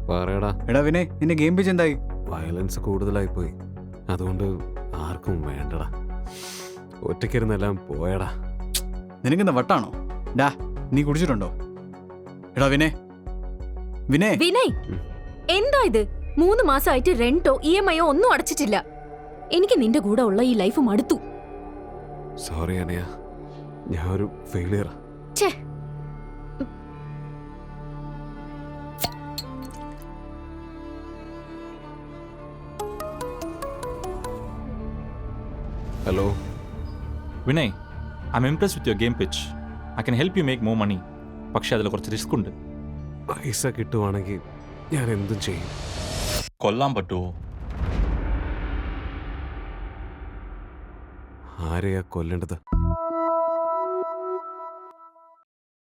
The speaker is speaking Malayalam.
പറയടാ. എടാ വിനെ, നിന്റെ ഗെയിം പേജ് എന്തായി? വയലൻസ് കൂടുതലായി പോയി, അതുകൊണ്ട് ആർക്കും വേണ്ടടാ. ഒറ്റയ്ക്കിരുന്നെല്ലാം പോയടാ. നിനക്കെന്താ വട്ടാണോ? ഡാ, നീ കുടിച്ചിട്ടുണ്ടോ? എടാ വിനെ, വിനെ. വിനയ്, എന്താ ഇത്? 3 മാസമായിട്ട് റെന്റോ EMI ഒന്നും അടച്ചിട്ടില്ല. എനിക്ക് നിന്റെ കൂടെ ഉള്ള ഈ ലൈഫ് മടുത്തു. സോറി അനയ, ഞാൻ ഒരു ഫെയിലിയറാ. ഛേ, hello Vinay, I am impressed with your game pitch. I can help you make more money. പക്ഷേ അതിൽ കുറച്ച് റിസ്ക് ഉണ്ട്. പൈസ കിട്ടുവാണെങ്കിൽ ഞാൻ എന്തും ചെയ്യും. കൊല്ലാൻ പറ്റുമോ? ആരെയാ കൊല്ലേണ്ടത്?